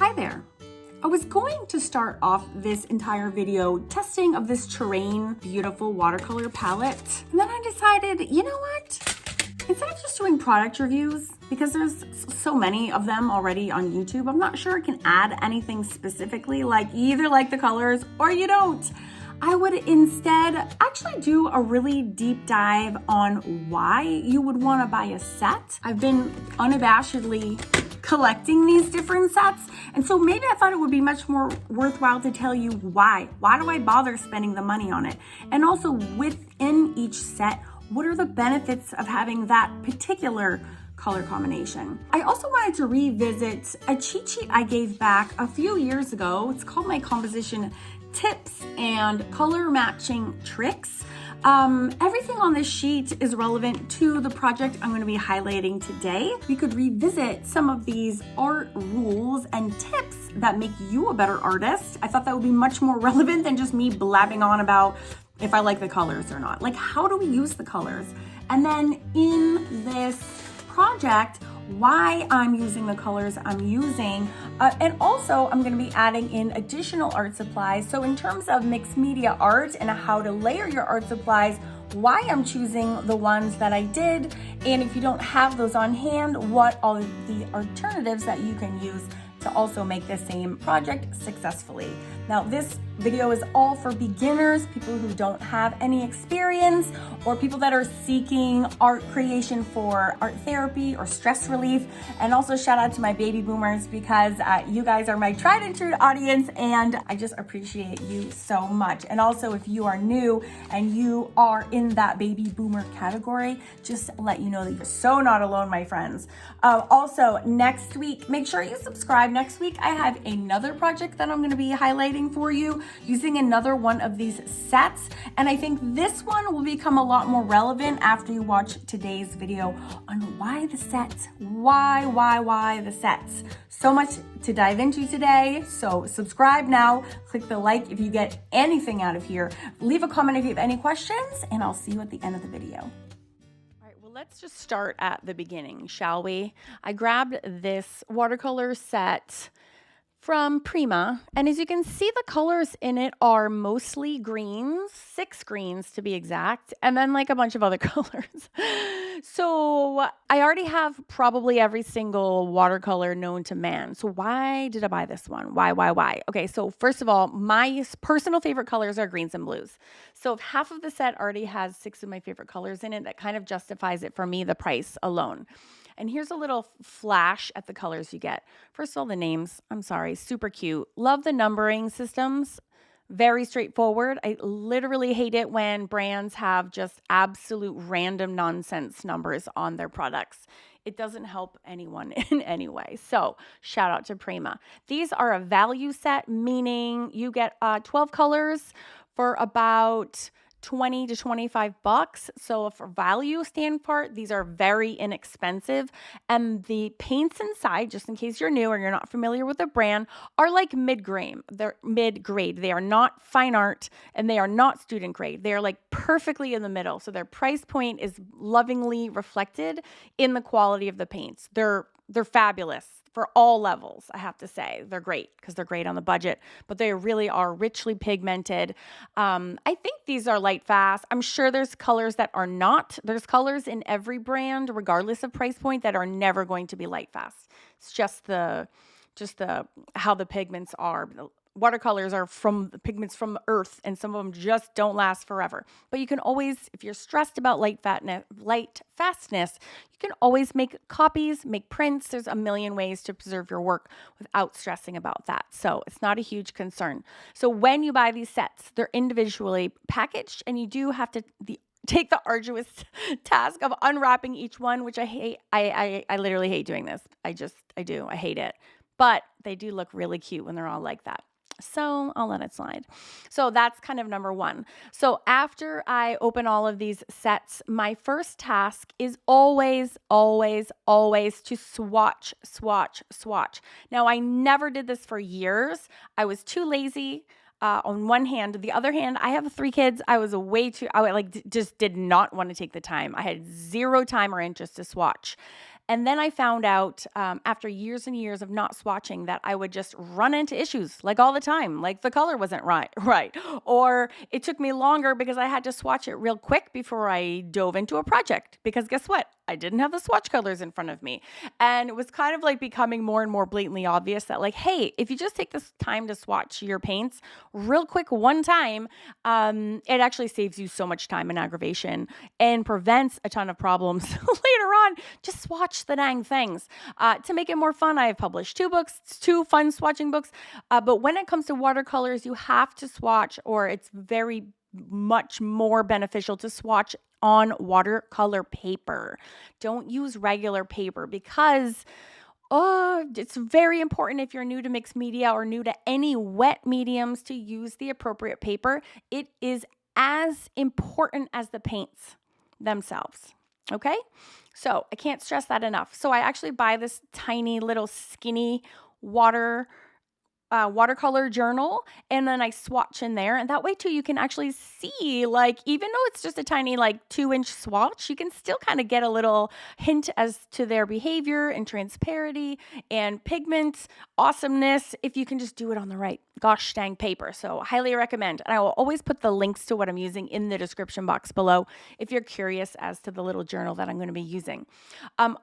Hi there. I was going to start off this entire video testing of this Terrain beautiful watercolor palette. And then I decided, you know what? Instead of just doing product reviews, because there's so many of them already on YouTube, I'm not sure I can add anything specifically, like you either like the colors or you don't. I would instead actually do a really deep dive on why you would want to buy a set. I've been unabashedly collecting these different sets, and so maybe I thought it would be much more worthwhile to tell you why. Why do I bother spending the money on it? And also within each set, what are the benefits of having that particular color combination? I also wanted to revisit a cheat sheet I gave back a few years ago. It's called my composition tips and color matching tricks. Everything on this sheet is relevant to the project I'm going to be highlighting today. We could revisit some of these art rules and tips that make you a better artist. I thought that would be much more relevant than just me blabbing on about if I like the colors or not. Like, how do we use the colors? And then in this project, why I'm using the colors I'm using. And also I'm going to be adding in additional art supplies. So in terms of mixed media art and how to layer your art supplies, why I'm choosing the ones that I did. And if you don't have those on hand, what all of the alternatives that you can use to also make the same project successfully. Now, this video is all for beginners, people who don't have any experience, or people that are seeking art creation for art therapy or stress relief. And also shout out to my baby boomers, because you guys are my tried and true audience, and I just appreciate you so much. And also, if you are new and you are in that baby boomer category, just let you know that you're so not alone, my friends. Also, next week, make sure you subscribe. Next week, I have another project that I'm going to be highlighting for you using another one of these sets. And I think this one will become a lot more relevant after you watch today's video on why the sets, why the sets. So much to dive into today. So subscribe now, click the like if you get anything out of here. Leave a comment if you have any questions, and I'll see you at the end of the video. Let's just start at the beginning, shall we? I grabbed this watercolor set from Prima, and as you can see, the colors in it are mostly greens, 6 greens to be exact, and then like a bunch of other colors. So I already have probably every single watercolor known to man. So why did I buy this one? Why? Okay, so first of all, my personal favorite colors are greens and blues. So if half of the set already has 6 of my favorite colors in it, that kind of justifies it for me, the price alone. And here's a little flash at the colors you get. First of all, the names, I'm sorry, super cute. Love the numbering systems. Very straightforward. I literally hate it when brands have just absolute random nonsense numbers on their products. It doesn't help anyone in any way. So shout out to Prima. These are a value set, meaning you get 12 colors for about $20 to $25. So for value standpoint, these are very inexpensive. And the paints inside, just in case you're new or you're not familiar with the brand, are like mid-grade. They're mid-grade. They are not fine art and they are not student grade. They are like perfectly in the middle. So their price point is lovingly reflected in the quality of the paints. They're fabulous for all levels, I have to say. They're great because they're great on the budget, but they really are richly pigmented. I think these are light fast. I'm sure there's colors that are not. There's colors in every brand, regardless of price point, that are never going to be light fast. It's just how the pigments are. Watercolors are from the pigments from the earth, and some of them just don't last forever. But you can always, if you're stressed about light fastness, you can always make copies, make prints. There's a million ways to preserve your work without stressing about that. So it's not a huge concern. So when you buy these sets, they're individually packaged, and you do have to take the arduous task of unwrapping each one, which I hate. I literally hate doing this. I do. I hate it. But they do look really cute when they're all like that. So I'll let it slide. So that's kind of number one. So after I open all of these sets, my first task is always to swatch. Now, I never did this for years. I was too lazy. On one hand. The other hand, I have 3 kids. I just did not want to take the time. I had zero time or interest to swatch. And then I found out after years and years of not swatching that I would just run into issues like all the time, like the color wasn't right, or it took me longer because I had to swatch it real quick before I dove into a project, because guess what? I didn't have the swatch colors in front of me. And it was kind of like becoming more and more blatantly obvious that, like, hey, if you just take this time to swatch your paints real quick one time, it actually saves you so much time and aggravation and prevents a ton of problems later on. Just swatch the dang things. To make it more fun, I have published 2 books, 2 fun swatching books. But when it comes to watercolors, you have to swatch, or it's very much more beneficial to swatch on watercolor paper. Don't use regular paper, because it's very important if you're new to mixed media or new to any wet mediums to use the appropriate paper. It is as important as the paints themselves. Okay? So I can't stress that enough. So I actually buy this tiny little skinny watercolor journal, and then I swatch in there, and that way too you can actually see, like, even though it's just a tiny like 2-inch swatch, you can still kind of get a little hint as to their behavior and transparency and pigment awesomeness if you can just do it on the right gosh dang paper. So highly recommend, and I will always put the links to what I'm using in the description box below if you're curious as to the little journal that I'm going to be using.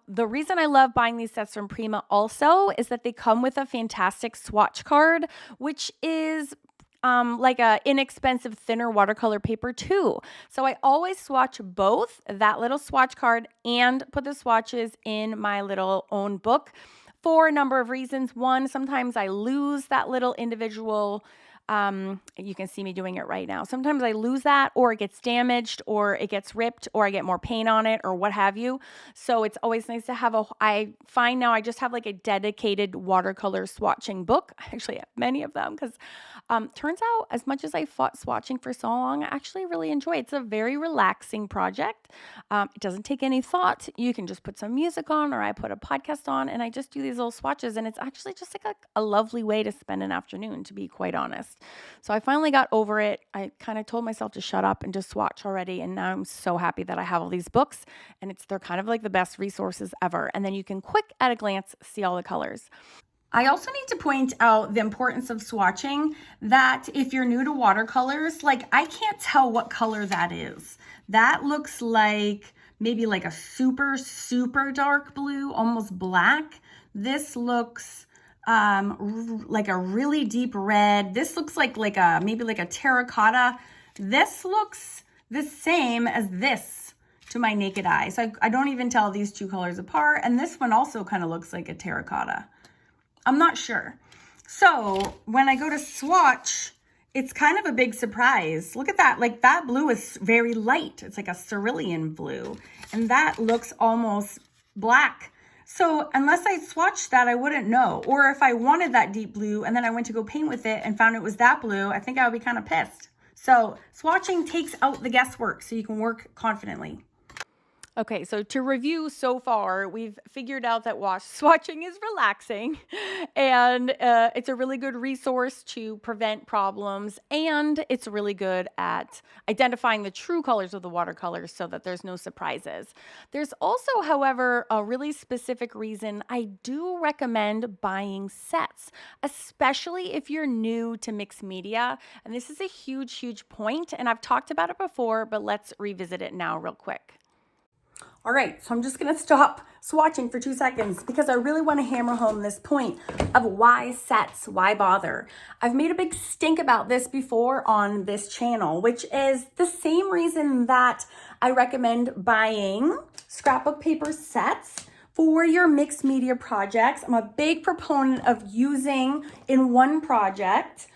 The reason I love buying these sets from Prima also is that they come with a fantastic swatch card, which is like a inexpensive thinner watercolor paper too. So I always swatch both that little swatch card and put the swatches in my little own book for a number of reasons. One, sometimes I lose that little individual, you can see me doing it right now. Sometimes I lose that, or it gets damaged, or it gets ripped, or I get more paint on it, or what have you. So it's always nice to have I find now I just have like a dedicated watercolor swatching book. I actually have many of them, because turns out, as much as I fought swatching for so long, I actually really enjoy it. It's a very relaxing project. It doesn't take any thought. You can just put some music on, or I put a podcast on, and I just do these little swatches, and it's actually just like a lovely way to spend an afternoon, to be quite honest. So I finally got over it. I kind of told myself to shut up and just swatch already, and now I'm so happy that I have all these books, and they're kind of like the best resources ever. And then you can quick at a glance see all the colors. I also need to point out the importance of swatching, that if you're new to watercolors, like, I can't tell what color that is. That looks like maybe like a super, super dark blue, almost black. This looks like a really deep red. This looks like maybe like a terracotta. This looks the same as this to my naked eye. So I don't even tell these 2 colors apart. And this one also kind of looks like a terracotta. I'm not sure. So when I go to swatch, it's kind of a big surprise. Look at that. Like, that blue is very light. It's like a cerulean blue. And that looks almost black. So unless I swatched that, I wouldn't know. Or if I wanted that deep blue and then I went to go paint with it and found it was that blue, I think I would be kind of pissed. So swatching takes out the guesswork so you can work confidently. Okay, so to review so far, we've figured out that swatching is relaxing, and it's a really good resource to prevent problems, and it's really good at identifying the true colors of the watercolors so that there's no surprises. There's also, however, a really specific reason I do recommend buying sets, especially if you're new to mixed media, and this is a huge, huge point, and I've talked about it before, but let's revisit it now real quick. All right, so I'm just gonna stop swatching for 2 seconds because I really wanna hammer home this point of why sets, why bother. I've made a big stink about this before on this channel, which is the same reason that I recommend buying scrapbook paper sets for your mixed media projects. I'm a big proponent of using in one project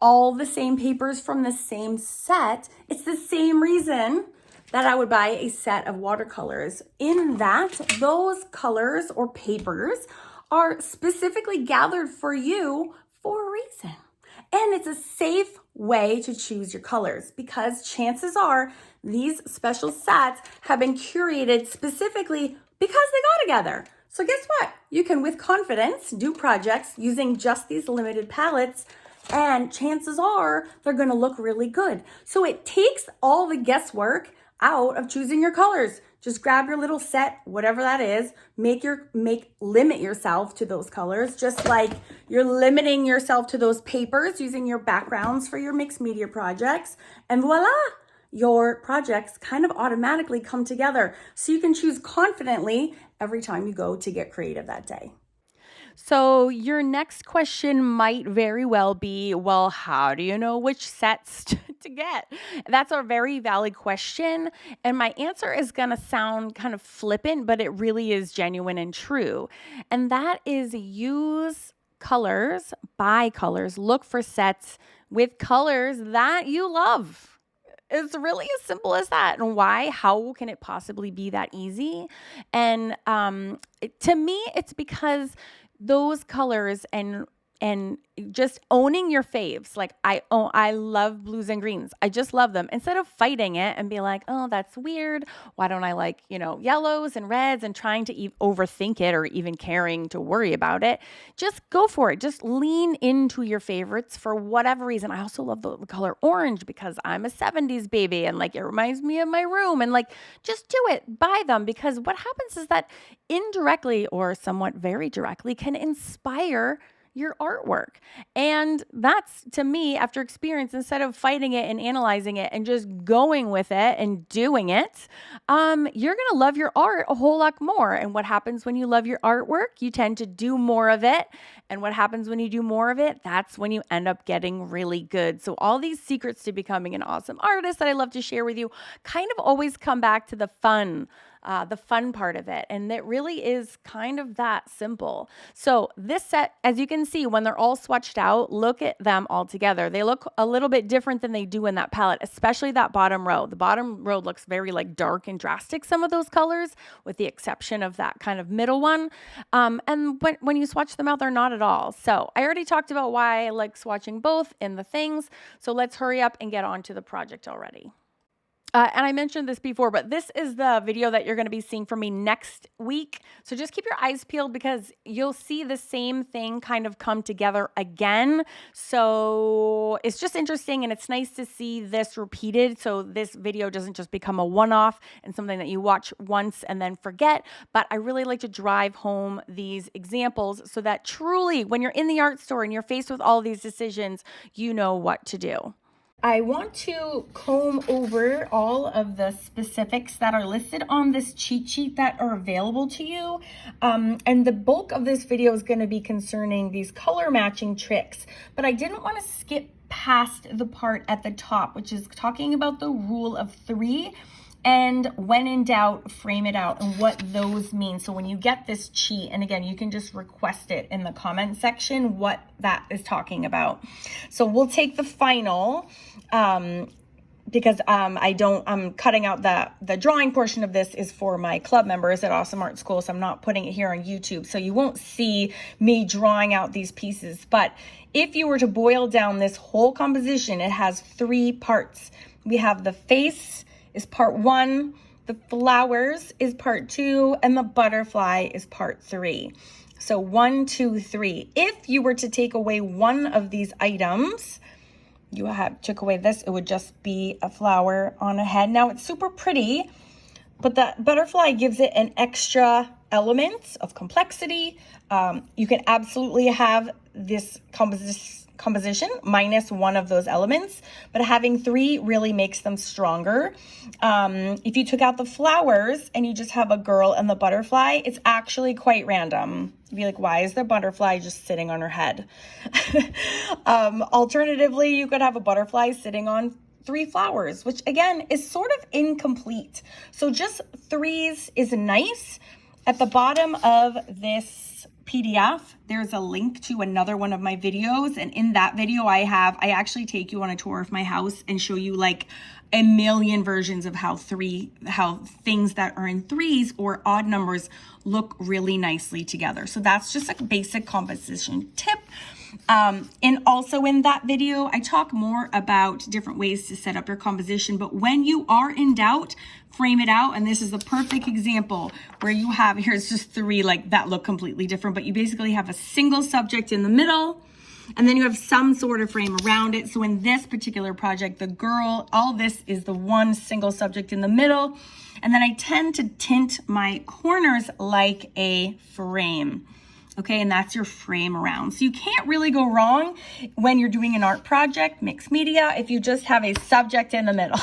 all the same papers from the same set. It's the same reason that I would buy a set of watercolors, in that those colors or papers are specifically gathered for you for a reason. And it's a safe way to choose your colors, because chances are these special sets have been curated specifically because they go together. So guess what? You can, with confidence, do projects using just these limited palettes, and chances are they're gonna look really good. So it takes all the guesswork out of choosing your colors. Just grab your little set, whatever that is, limit yourself to those colors, just like you're limiting yourself to those papers using your backgrounds for your mixed media projects, and voila, your projects kind of automatically come together. So you can choose confidently every time you go to get creative that day. So your next question might very well be, well, how do you know which sets to get? That's a very valid question. And my answer is going to sound kind of flippant, but it really is genuine and true. And that is use colors, buy colors, look for sets with colors that you love. It's really as simple as that. And why? How can it possibly be that easy? And to me, it's because those colors and just owning your faves. Like I love blues and greens. I just love them. Instead of fighting it and be like, oh, that's weird. Why don't I like, yellows and reds, and trying to overthink it or even caring to worry about it. Just go for it. Just lean into your favorites for whatever reason. I also love the color orange because I'm a 70s baby and like it reminds me of my room, and like just do it. Buy them, because what happens is that indirectly or somewhat very directly can inspire your artwork. And that's, to me, after experience, instead of fighting it and analyzing it and just going with it and doing it, you're going to love your art a whole lot more. And what happens when you love your artwork? You tend to do more of it. And what happens when you do more of it? That's when you end up getting really good. So all these secrets to becoming an awesome artist that I love to share with you kind of always come back to the fun part of it. And it really is kind of that simple. So this set, as you can see, when they're all swatched out, look at them all together. They look a little bit different than they do in that palette, especially that bottom row. The bottom row looks very like dark and drastic, some of those colors, with the exception of that kind of middle one. And when you swatch them out, they're not at all. So I already talked about why I like swatching both in the things. So let's hurry up and get on to the project already. And I mentioned this before, but this is the video that you're going to be seeing from me next week. So just keep your eyes peeled, because you'll see the same thing kind of come together again. So it's just interesting, and it's nice to see this repeated. So this video doesn't just become a one-off and something that you watch once and then forget. But I really like to drive home these examples so that truly, when you're in the art store and you're faced with all these decisions, you know what to do. I want to comb over all of the specifics that are listed on this cheat sheet that are available to you. And the bulk of this video is going to be concerning these color matching tricks, but I didn't want to skip past the part at the top, which is talking about the rule of 3. And when in doubt, frame it out, and what those mean. So when you get this cheat, and again, you can just request it in the comment section what that is talking about. So we'll take the final, because I'm cutting out the drawing portion of this is for my club members at Awesome Art School. So I'm not putting it here on YouTube. So you won't see me drawing out these pieces. But if you were to boil down this whole composition, it has 3 parts. We have the face is part 1, the flowers is part 2, and the butterfly is part 3. So 1, 2, 3. If you were to take away one of these items, took away this, it would just be a flower on a head. Now it's super pretty, but the butterfly gives it an extra element of complexity. You can absolutely have this composition minus one of those elements, but having 3 really makes them stronger. If you took out the flowers and you just have a girl and the butterfly, it's actually quite random. You'd be like, why is the butterfly just sitting on her head? Alternatively, you could have a butterfly sitting on 3 flowers, which again is sort of incomplete. So just 3s is nice. At the bottom of this PDF, there's a link to another one of my videos, and in that video I actually take you on a tour of my house and show you like a million versions of how things that are in 3s or odd numbers look really nicely together. So that's just a basic composition tip. And also in that video, I talk more about different ways to set up your composition, but when you are in doubt, frame it out. And this is the perfect example where you have, here's just 3 like that look completely different, but you basically have a single subject in the middle, And then you have some sort of frame around it. So in this particular project, the girl, all this is the one single subject in the middle. And then I tend to tint my corners like a frame. Okay, and that's your frame around. So you can't really go wrong when you're doing an art project, mixed media, if you just have a subject in the middle.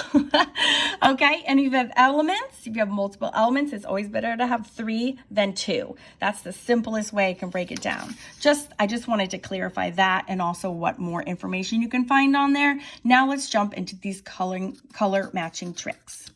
Okay, and if you have elements, if you have multiple elements, it's always better to have 3 than 2. That's the simplest way I can break it down. I just wanted to clarify that and also what more information you can find on there. Now let's jump into these color matching tricks.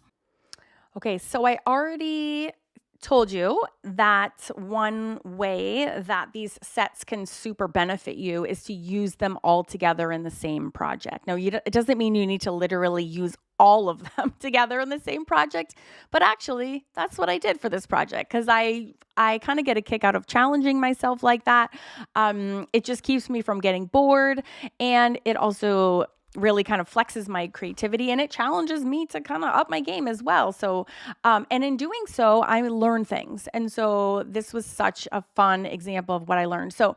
Okay, so I already told you that one way that these sets can super benefit you is to use them all together in the same project. Now, it doesn't mean you need to literally use all of them together in the same project, but actually that's what I did for this project because I kind of get a kick out of challenging myself like that. It just keeps me from getting bored, and it also really kind of flexes my creativity, and it challenges me to kind of up my game as well. So, and in doing so, I learn things. And so this was such a fun example of what I learned. So,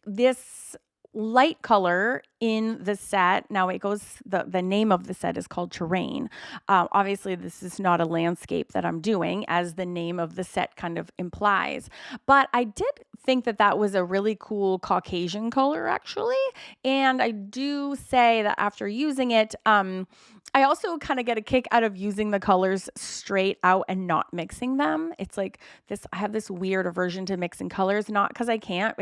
this light color in the set, now it goes, the name of the set is called Terrain. Obviously, this is not a landscape that I'm doing, as the name of the set kind of implies. But I did think that that was a really cool Caucasian color, actually. And I do say that after using it, I also kind of get a kick out of using the colors straight out and not mixing them. It's like this, I have this weird aversion to mixing colors, not because I can't,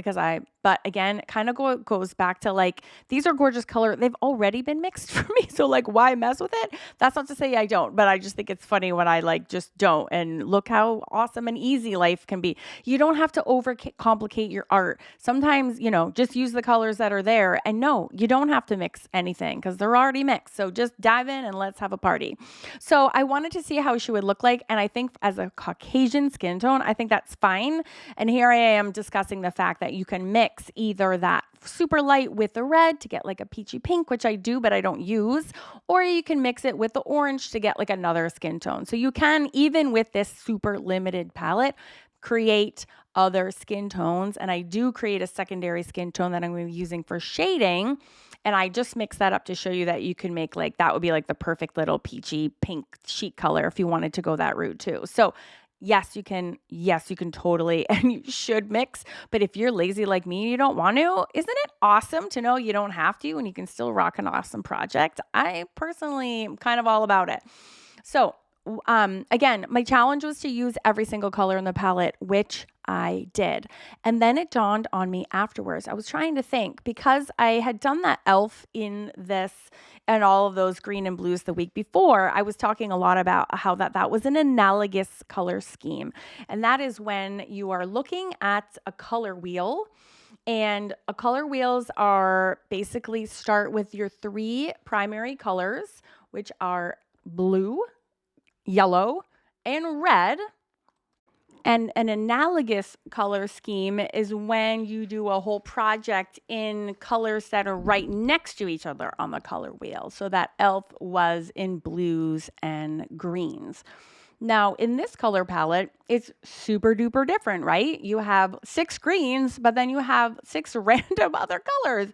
but again, it kind of goes back to like, these are gorgeous color. They've already been mixed for me. So like, why mess with it? That's not to say I don't, but I just think it's funny when I like just don't. And look how awesome and easy life can be. You don't have to overcomplicate your art. Sometimes, just use the colors that are there. And no, you don't have to mix anything because they're already mixed. So just dive in and let's have a party. So I wanted to see how she would look like. And I think as a Caucasian skin tone, I think that's fine. And here I am discussing the fact that you can mix either that super light with the red to get like a peachy pink, which I do, but I don't use, or you can mix it with the orange to get like another skin tone. So you can, even with this super limited palette, create other skin tones. And I do create a secondary skin tone that I'm going to be using for shading. And I just mix that up to show you that you can make like, that would be like the perfect little peachy pink sheet color if you wanted to go that route too. So yes, you can totally, and you should mix. But if you're lazy like me, you don't want to, isn't it awesome to know you don't have to and you can still rock an awesome project? I personally am kind of all about it. So again, my challenge was to use every single color in the palette, which I did. And then it dawned on me afterwards. I was trying to think, because I had done that elf in this and all of those green and blues the week before. I was talking a lot about how that was an analogous color scheme. And that is when you are looking at a color wheel. And a color wheels are basically start with your 3 primary colors, which are blue, yellow, and red. And an analogous color scheme is when you do a whole project in colors that are right next to each other on the color wheel. So that elf was in blues and greens. Now, in this color palette, it's super duper different, right? You have 6 greens, but then you have 6 random other colors.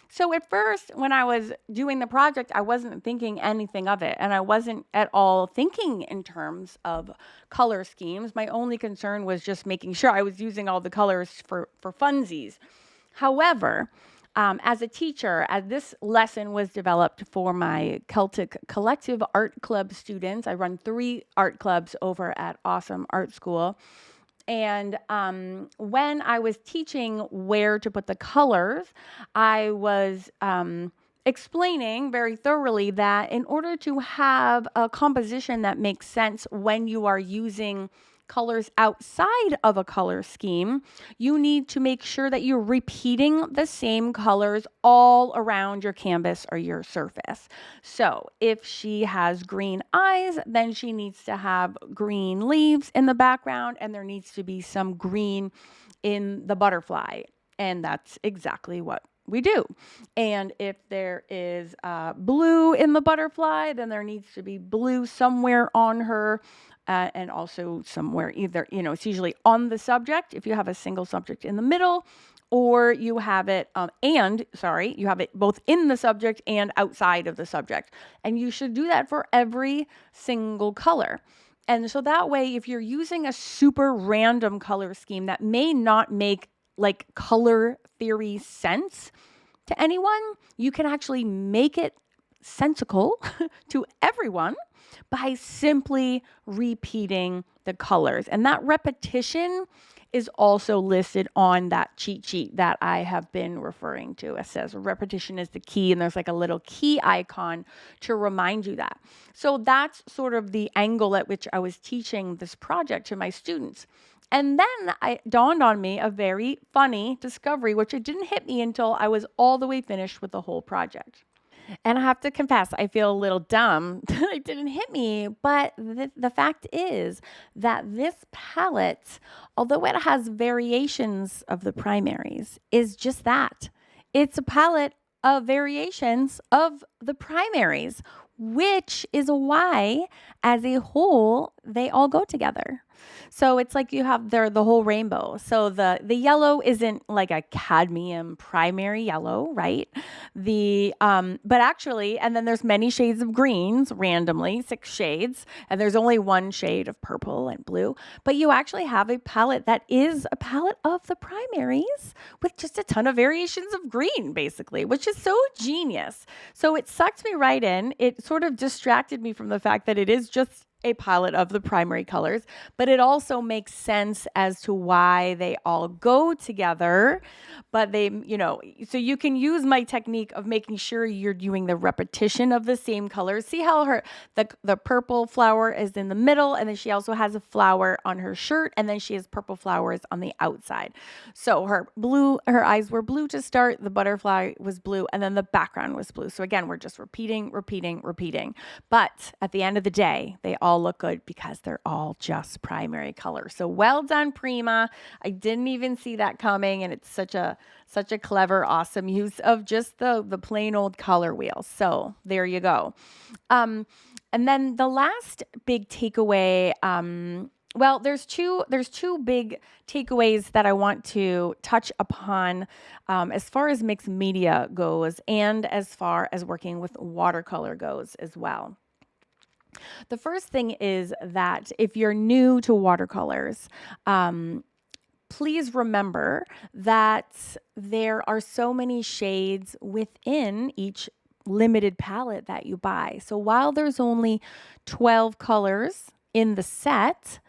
So at first, when I was doing the project, I wasn't thinking anything of it. And I wasn't at all thinking in terms of color schemes. My only concern was just making sure I was using all the colors for funsies. However, as a teacher, as this lesson was developed for my Celtic Collective art club students, I run 3 art clubs over at Awesome Art School. And when I was teaching where to put the colors, I was explaining very thoroughly that in order to have a composition that makes sense when you are using colors outside of a color scheme, you need to make sure that you're repeating the same colors all around your canvas or your surface. So if she has green eyes, then she needs to have green leaves in the background, and there needs to be some green in the butterfly. And that's exactly what we do. And if there is blue in the butterfly, then there needs to be blue somewhere on her. And also somewhere either, it's usually on the subject if you have a single subject in the middle, or you have it, you have it both in the subject and outside of the subject. And you should do that for every single color. And so that way, if you're using a super random color scheme that may not make like color theory sense to anyone, you can actually make it sensical to everyone by simply repeating the colors. And that repetition is also listed on that cheat sheet that I have been referring to. It says repetition is the key, and there's like a little key icon to remind you that. So that's sort of the angle at which I was teaching this project to my students. And then it dawned on me a very funny discovery, which it didn't hit me until I was all the way finished with the whole project. And I have to confess, I feel a little dumb that it didn't hit me. But the fact is that this palette, although it has variations of the primaries, is just that. It's a palette of variations of the primaries, which is why, as a whole, they all go together. So it's like you have the whole rainbow. So the yellow isn't like a cadmium primary yellow, right? But actually, and then there's many shades of greens randomly, 6 shades, and there's only 1 shade of purple and blue. But you actually have a palette that is a palette of the primaries with just a ton of variations of green, basically, which is so genius. So it sucked me right in. It sort of distracted me from the fact that it is just a palette of the primary colors, but it also makes sense as to why they all go together. But so you can use my technique of making sure you're doing the repetition of the same colors. See how the purple flower is in the middle, and then she also has a flower on her shirt, and then she has purple flowers on the outside. So her eyes were blue to start, the butterfly was blue, and then the background was blue. So again, we're just repeating. But at the end of the day, they all look good because they're all just primary color. So well done, Prima. I didn't even see that coming, and it's such a clever, awesome use of just the plain old color wheel. So there you go. And then the last big takeaway, well, there's two big takeaways that I want to touch upon as far as mixed media goes, and as far as working with watercolor goes as well. The first thing is that if you're new to watercolors, please remember that there are so many shades within each limited palette that you buy. So while there's only 12 colors in the set,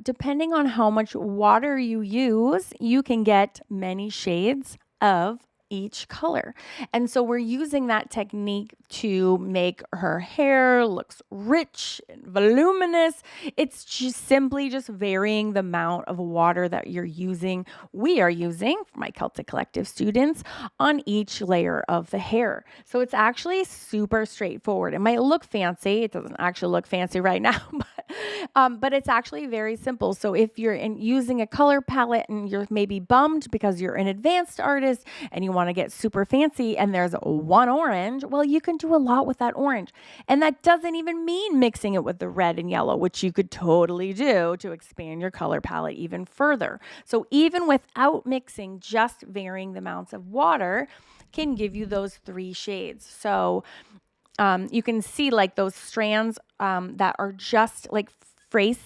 depending on how much water you use, you can get many shades of each color. And so we're using that technique to make her hair looks rich and voluminous. It's just simply varying the amount of water that we are using for my Celtic Collective students on each layer of the hair. So it's actually super straightforward. It might look fancy. It doesn't actually look fancy right now, but it's actually very simple. So if you're using a color palette and you're maybe bummed because you're an advanced artist and you want to get super fancy and there's 1 orange, well, you can do a lot with that orange. And that doesn't even mean mixing it with the red and yellow, which you could totally do to expand your color palette even further. So even without mixing, just varying the amounts of water can give you those 3 shades. So you can see like those strands that are just like face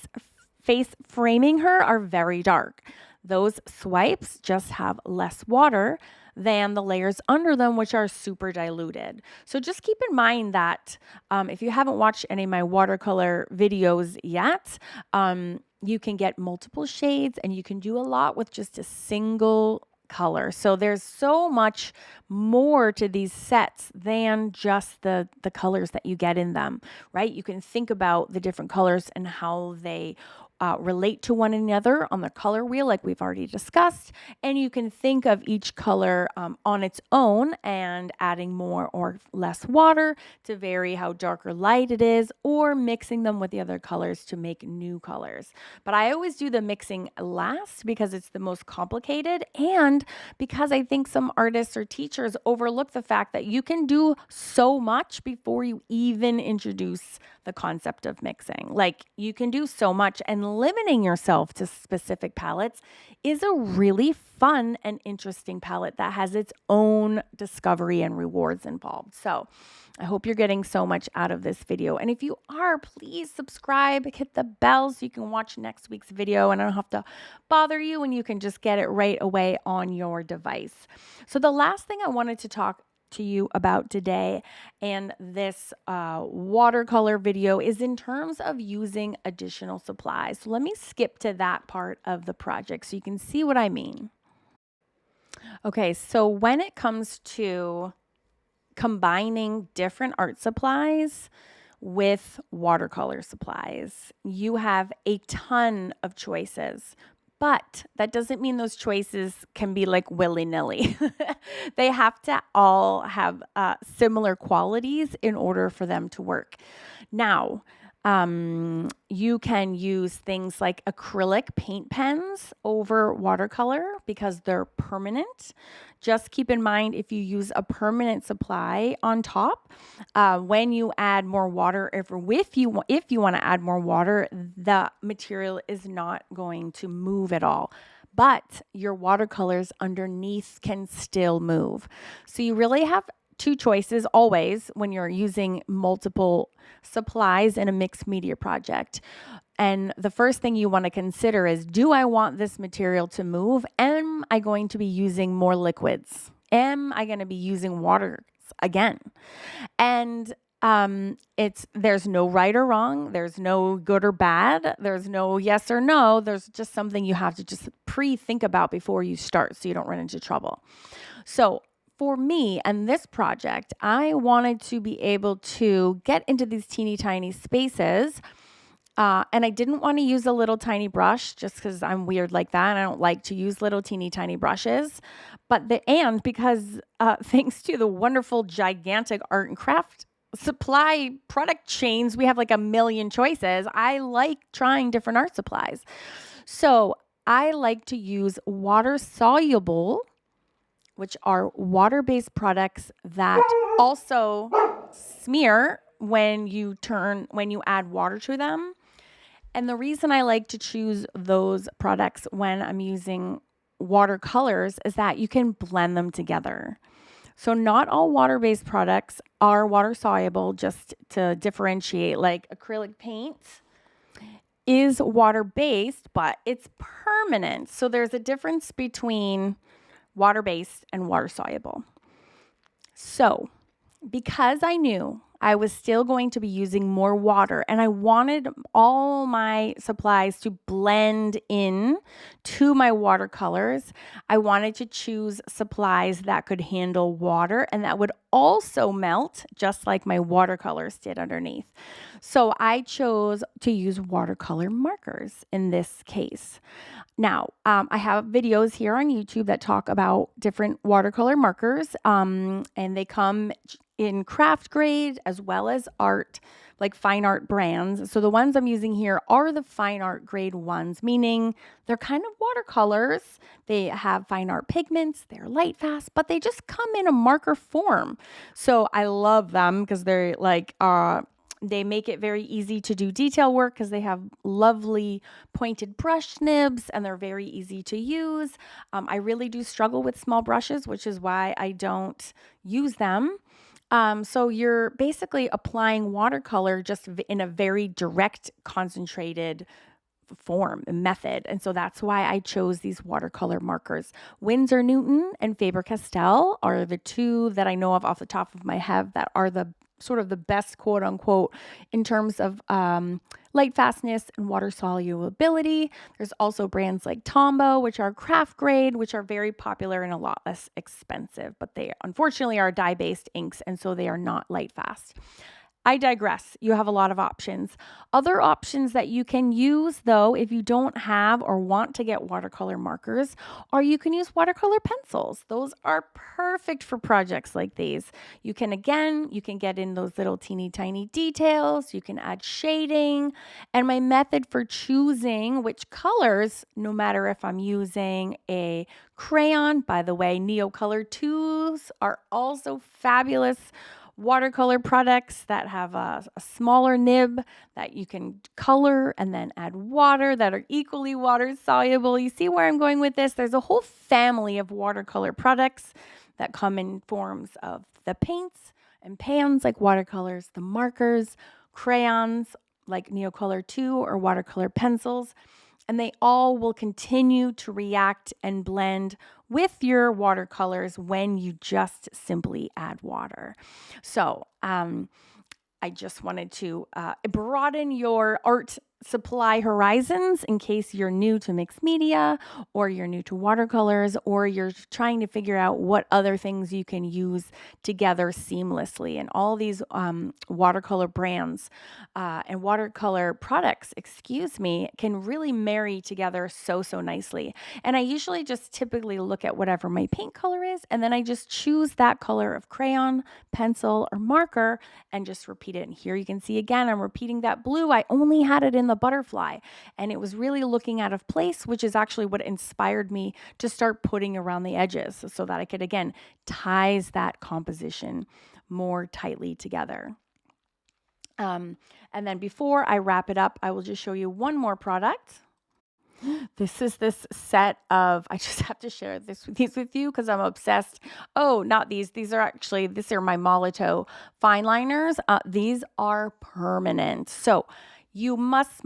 framing her are very dark. Those swipes just have less water than the layers under them, which are super diluted. So just keep in mind that if you haven't watched any of my watercolor videos yet, you can get multiple shades and you can do a lot with just a single color. So there's so much more to these sets than just the colors that you get in them, right? You can think about the different colors and how they relate to one another on the color wheel, like we've already discussed. And you can think of each color on its own and adding more or less water to vary how dark or light it is, or mixing them with the other colors to make new colors. But I always do the mixing last because it's the most complicated, and because I think some artists or teachers overlook the fact that you can do so much before you even introduce the concept of mixing. Like, you can do so much, and and limiting yourself to specific palettes is a really fun and interesting palette that has its own discovery and rewards involved. So I hope you're getting so much out of this video. And if you are, please subscribe, hit the bell so you can watch next week's video and I don't have to bother you and you can just get it right away on your device. So the last thing I wanted to talk to you about today and this watercolor video is in terms of using additional supplies. So let me skip to that part of the project so you can see what I mean. Okay, so when it comes to combining different art supplies with watercolor supplies, you have a ton of choices. But that doesn't mean those choices can be like willy-nilly. They have to all have similar qualities in order for them to work. Now, you can use things like acrylic paint pens over watercolor because they're permanent. Just keep in mind if you use a permanent supply on top, when you add more water, if you want to add more water, the material is not going to move at all. But your watercolors underneath can still move. So you really have two choices always when you're using multiple supplies in a mixed media project. And the first thing you want to consider is, do I want this material to move? Am I going to be using more liquids? Am I going to be using water again? And there's no right or wrong. There's no good or bad. There's no yes or no. There's just something you have to just pre-think about before you start so you don't run into trouble. So for me and this project, I wanted to be able to get into these teeny tiny spaces. And I didn't want to use a little tiny brush just because I'm weird like that. And I don't like to use little teeny tiny brushes. Because thanks to the wonderful, gigantic art and craft supply product chains, we have like a million choices. I like trying different art supplies. So I like to use water soluble, which are water-based products that also smear when you add water to them. And the reason I like to choose those products when I'm using watercolors is that you can blend them together. So not all water-based products are water-soluble, just to differentiate. Like acrylic paint is water-based, but it's permanent. So there's a difference between water-based and water-soluble. So because I knew I was still going to be using more water and I wanted all my supplies to blend in to my watercolors, I wanted to choose supplies that could handle water and that would also melt just like my watercolors did underneath. So I chose to use watercolor markers in this case. Now, I have videos here on YouTube that talk about different watercolor markers, and they come in craft grade as well as art, like fine art brands. So the ones I'm using here are the fine art grade ones, meaning they're kind of watercolors. They have fine art pigments, they're light fast, but they just come in a marker form. So I love them because they're like, they make it very easy to do detail work because they have lovely pointed brush nibs and they're very easy to use. I really do struggle with small brushes, which is why I don't use them. So you're basically applying watercolor just in a very direct, concentrated form and method. And so that's why I chose these watercolor markers. Winsor Newton and Faber-Castell are the two that I know of off the top of my head that are the sort of the best, quote unquote, in terms of light fastness and water solubility. There's also brands like Tombow, which are craft grade, which are very popular and a lot less expensive, but they unfortunately are dye-based inks, and so they are not light fast. I digress. You have a lot of options. Other options that you can use, though, if you don't have or want to get watercolor markers, or you can use watercolor pencils. Those are perfect for projects like these. You can get in those little teeny tiny details. You can add shading. And my method for choosing which colors, no matter if I'm using a crayon, by the way, Neocolor 2s are also fabulous watercolor products that have a smaller nib that you can color and then add water that are equally water soluble. You see where I'm going with this? There's a whole family of watercolor products that come in forms of the paints and pans like watercolors, the markers, crayons like Neocolor II or watercolor pencils, and they all will continue to react and blend with your watercolors when you just simply add water. So I just wanted to broaden your art supply horizons in case you're new to mixed media, or you're new to watercolors, or you're trying to figure out what other things you can use together seamlessly. And all these watercolor brands and watercolor products, can really marry together so nicely. And I usually just typically look at whatever my paint color is, and then I just choose that color of crayon, pencil, or marker and just repeat it. And here you can see again, I'm repeating that blue. I only had it in the butterfly, and it was really looking out of place, which is actually what inspired me to start putting around the edges so that I could, again, ties that composition more tightly together. And then before I wrap it up, I will just show you one more product. This is this set of, I just have to share these with you because I'm obsessed. Oh, not these. These are my Molotow fine liners. These are permanent. So you must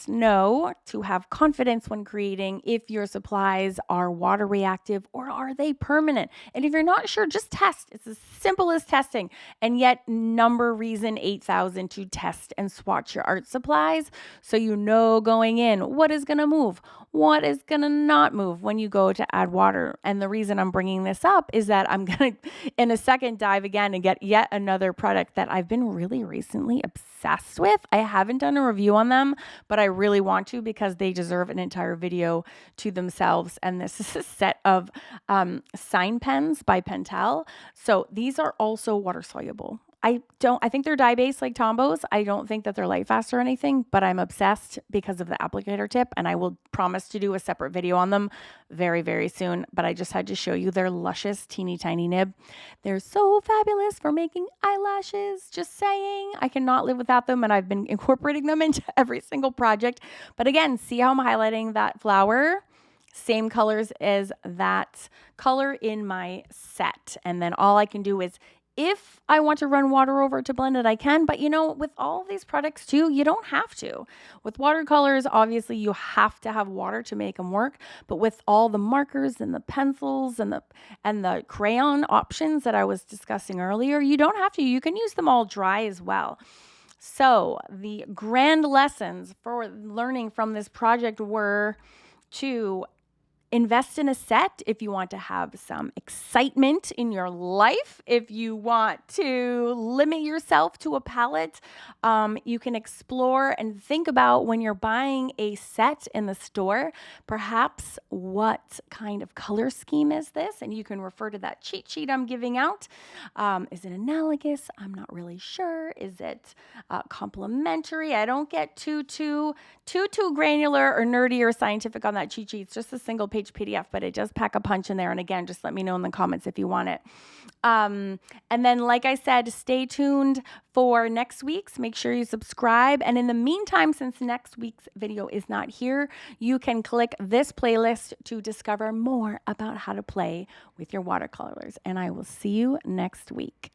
know to have confidence when creating if your supplies are water reactive or are they permanent. And if you're not sure, just test. It's as simple as testing. And yet reason 8,000 to test and swatch your art supplies so you know going in what is going to move, what is going to not move when you go to add water. And the reason I'm bringing this up is that I'm going to, in a second, dive again and get yet another product that I've been really recently obsessed with. I haven't done a review on them, but I really want to because they deserve an entire video to themselves. And this is a set of sign pens by Pentel. So these are also water soluble. I think they're dye-based like Tombows. I don't think that they're light fast or anything, but I'm obsessed because of the applicator tip, and I will promise to do a separate video on them very, very soon. But I just had to show you their luscious, teeny tiny nib. They're so fabulous for making eyelashes. Just saying, I cannot live without them, and I've been incorporating them into every single project. But again, see how I'm highlighting that flower? Same colors as that color in my set. And then all I can do is, if I want to run water over it to blend it, I can. But with all of these products too, you don't have to. With watercolors, obviously you have to have water to make them work. But with all the markers and the pencils and the crayon options that I was discussing earlier, you don't have to. You can use them all dry as well. So the grand lessons for learning from this project were to invest in a set if you want to have some excitement in your life. If you want to limit yourself to a palette, you can explore and think about when you're buying a set in the store, perhaps what kind of color scheme is this? And you can refer to that cheat sheet I'm giving out. Is it analogous? I'm not really sure. Is it complementary? I don't get too granular or nerdy or scientific on that cheat sheet. It's just a single page PDF, but it does pack a punch in there. And again, just let me know in the comments if you want it. And then, like I said, stay tuned for next week's. Make sure you subscribe. And in the meantime, since next week's video is not here, you can click this playlist to discover more about how to play with your watercolors. And I will see you next week.